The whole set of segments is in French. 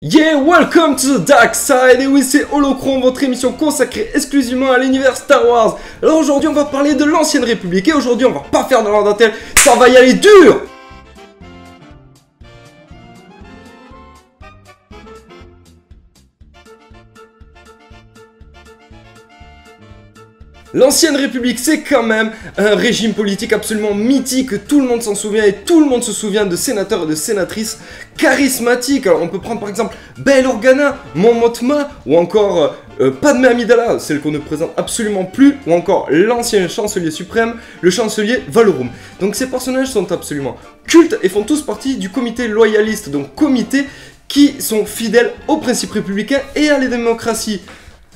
Yeah, welcome to the dark side. Et oui, c'est Holocron, votre émission consacrée exclusivement à l'univers Star Wars. Alors aujourd'hui, on va parler de l'Ancienne République. Et aujourd'hui, on va pas faire de la dentelle, ça va y aller dur. L'Ancienne République, c'est quand même un régime politique absolument mythique, tout le monde s'en souvient et tout le monde se souvient de sénateurs et de sénatrices charismatiques. Alors on peut prendre par exemple Bail Organa, Mon Mothma, ou encore Padmé Amidala, celle qu'on ne présente absolument plus, ou encore l'ancien chancelier suprême, le chancelier Valorum. Donc ces personnages sont absolument cultes et font tous partie du comité loyaliste, donc comité qui sont fidèles aux principes républicains et à la démocratie.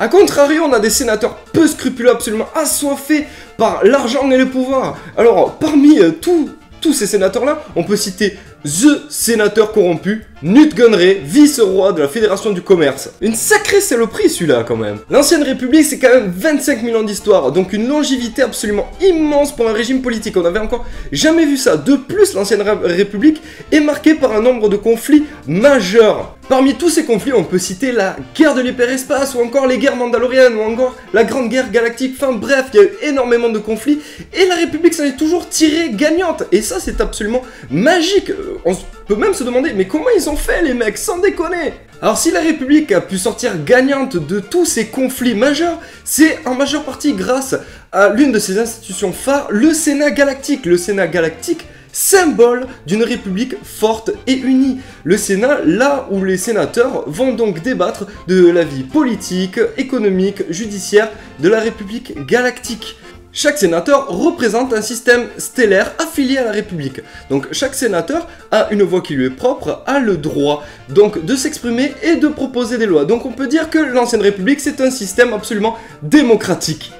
A contrario, on a des sénateurs peu scrupuleux, absolument assoiffés par l'argent et le pouvoir. Alors, parmi tous ces sénateurs-là, on peut citer The Sénateur corrompu, Newt Gunray, vice-roi de la Fédération du Commerce. Une sacrée saloperie celui-là quand même. L'Ancienne République, c'est quand même 25 000 ans d'histoire, donc une longévité absolument immense pour un régime politique. On n'avait encore jamais vu ça. De plus, l'Ancienne République est marquée par un nombre de conflits majeurs. Parmi tous ces conflits, on peut citer la guerre de l'hyperespace, ou encore les guerres mandaloriennes, ou encore la grande guerre galactique. Enfin bref, il y a eu énormément de conflits, et la République s'en est toujours tirée gagnante. Et ça, c'est absolument magique. On peut même se demander, mais comment ils ont fait les mecs, sans déconner? Alors si la République a pu sortir gagnante de tous ces conflits majeurs, c'est en majeure partie grâce à l'une de ses institutions phares, le Sénat Galactique. Le Sénat Galactique, symbole d'une république forte et unie. Le Sénat, là où les sénateurs vont donc débattre de la vie politique, économique, judiciaire de la République galactique. Chaque sénateur représente un système stellaire affilié à la République. Donc chaque sénateur a une voix qui lui est propre, a le droit donc de s'exprimer et de proposer des lois. Donc on peut dire que l'Ancienne République, c'est un système absolument démocratique.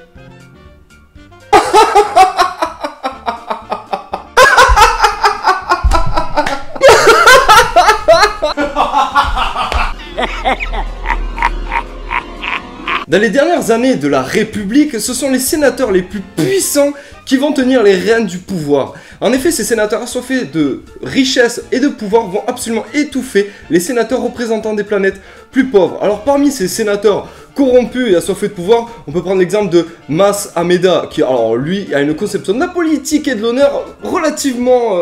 Dans les dernières années de la République, ce sont les sénateurs les plus puissants qui vont tenir les rênes du pouvoir. En effet, ces sénateurs assoiffés de richesse et de pouvoir vont absolument étouffer les sénateurs représentant des planètes plus pauvres. Alors parmi ces sénateurs corrompus et assoiffés de pouvoir, on peut prendre l'exemple de Mas Amedda, qui alors lui a une conception de la politique et de l'honneur relativement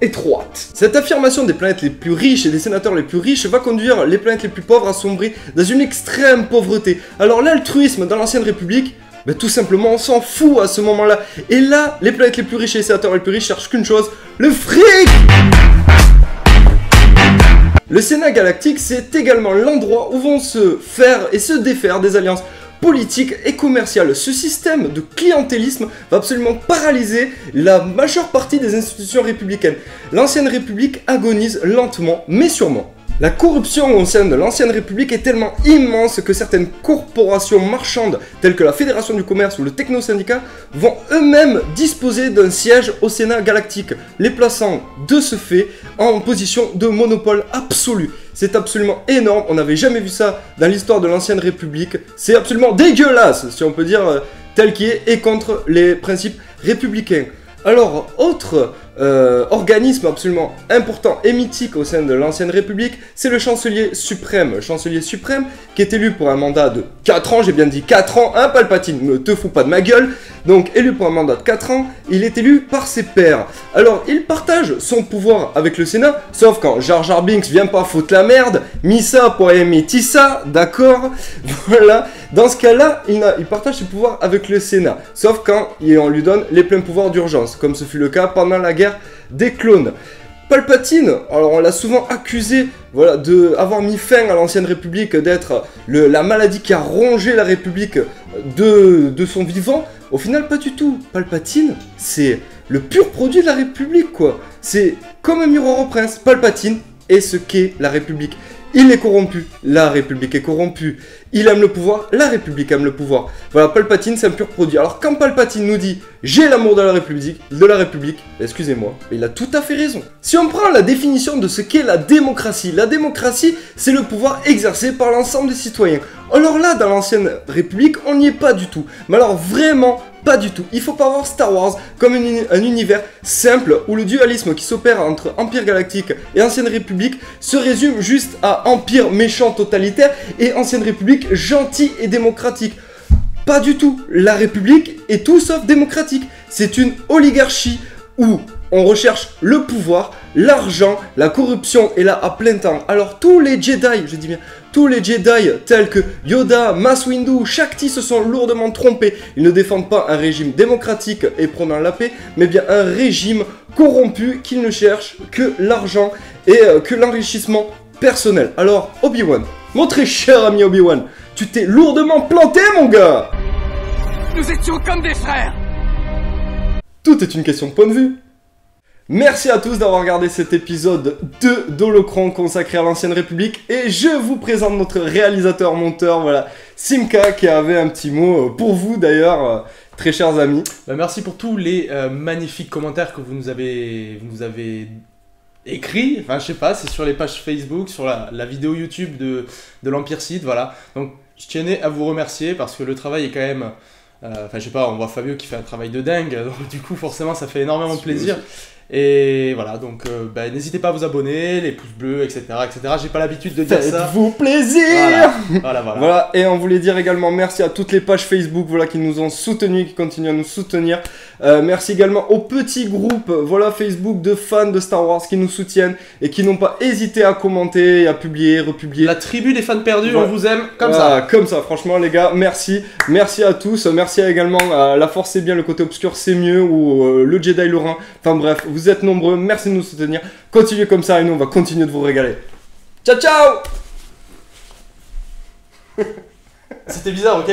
étroite. Cette affirmation des planètes les plus riches et des sénateurs les plus riches va conduire les planètes les plus pauvres à sombrer dans une extrême pauvreté. Alors l'altruisme dans l'Ancienne République, ben, tout simplement on s'en fout à ce moment-là. Et là, les planètes les plus riches et les sénateurs les plus riches cherchent qu'une chose, le fric! Le Sénat Galactique, c'est également l'endroit où vont se faire et se défaire des alliances politique et commerciale. Ce système de clientélisme va absolument paralyser la majeure partie des institutions républicaines. L'Ancienne République agonise lentement mais sûrement. La corruption au sein de l'Ancienne République est tellement immense que certaines corporations marchandes telles que la Fédération du Commerce ou le Techno-Syndicat vont eux-mêmes disposer d'un siège au Sénat Galactique, les plaçant de ce fait en position de monopole absolu. C'est absolument énorme, on n'avait jamais vu ça dans l'histoire de l'Ancienne République. C'est absolument dégueulasse, si on peut dire tel qu'il est, et contre les principes républicains. Alors, autre organisme absolument important et mythique au sein de l'Ancienne République, c'est le chancelier suprême. Le chancelier suprême qui est élu pour un mandat de 4 ans, j'ai bien dit 4 ans, hein Palpatine, ne te fous pas de ma gueule. Donc élu pour un mandat de 4 ans, il est élu par ses pairs. Alors il partage son pouvoir avec le Sénat, sauf quand Jar Jar Binks vient pas foutre la merde, Missa pour aimer Tissa, d'accord. Voilà, dans ce cas-là, il partage ses pouvoirs avec le Sénat, sauf quand on lui donne les pleins pouvoirs d'urgence, comme ce fut le cas pendant la guerre des clones. Palpatine, alors on l'a souvent accusé, voilà, d'avoir mis fin à l'Ancienne République, d'être la maladie qui a rongé la République de son vivant. Au final, pas du tout. Palpatine, c'est le pur produit de la République, quoi. C'est comme un miroir au prince. Palpatine est ce qu'est la République. Il est corrompu, la République est corrompue. Il aime le pouvoir, la République aime le pouvoir. Voilà, Palpatine, c'est un pur produit. Alors quand Palpatine nous dit « j'ai l'amour de la République », excusez-moi, il a tout à fait raison. Si on prend la définition de ce qu'est la démocratie, c'est le pouvoir exercé par l'ensemble des citoyens. Alors là, dans l'ancienne République, on n'y est pas du tout. Mais alors vraiment pas du tout. Il faut pas voir Star Wars comme un univers simple où le dualisme qui s'opère entre Empire Galactique et Ancienne République se résume juste à Empire méchant totalitaire et Ancienne République gentil et démocratique. Pas du tout. La République est tout sauf démocratique. C'est une oligarchie où on recherche le pouvoir, l'argent, la corruption est là à plein temps. Alors tous les Jedi, je dis bien, tous les Jedi tels que Yoda, Mace Windu, Shakti se sont lourdement trompés. Ils ne défendent pas un régime démocratique et prônant la paix, mais bien un régime corrompu qui ne cherche que l'argent et que l'enrichissement personnel. Alors Obi-Wan, mon très cher ami Obi-Wan, tu t'es lourdement planté mon gars. Nous étions comme des frères. Tout est une question de point de vue. Merci à tous d'avoir regardé cet épisode de d'Holocron consacré à l'Ancienne République et je vous présente notre réalisateur-monteur, voilà, Simka qui avait un petit mot pour vous d'ailleurs, très chers amis. Merci pour tous les magnifiques commentaires que vous nous avez écrits, enfin je sais pas, c'est sur les pages Facebook, sur la vidéo YouTube de l'Empire Sith, voilà. Donc je tenais à vous remercier parce que le travail est quand même... Enfin je sais pas, on voit Fabio qui fait un travail de dingue, donc du coup forcément ça fait énormément de plaisir. Et voilà, donc n'hésitez pas à vous abonner, les pouces bleus, etc. etc. J'ai pas l'habitude de dire ça. Faites-vous plaisir. Voilà, et on voulait dire également merci à toutes les pages Facebook voilà, qui nous ont soutenus, qui continuent à nous soutenir. Merci également aux petits groupes voilà, Facebook de fans de Star Wars qui nous soutiennent et qui n'ont pas hésité à commenter, à publier, republier. La tribu des fans perdus, voilà. On vous aime comme voilà, ça. Comme ça, franchement les gars, merci. Merci à tous. Merci également à La Force c'est bien, le côté obscur c'est mieux ou le Jedi Laurent. Enfin bref, vous êtes nombreux, merci de nous soutenir. Continuez comme ça et nous on va continuer de vous régaler. Ciao ciao. C'était bizarre, ok.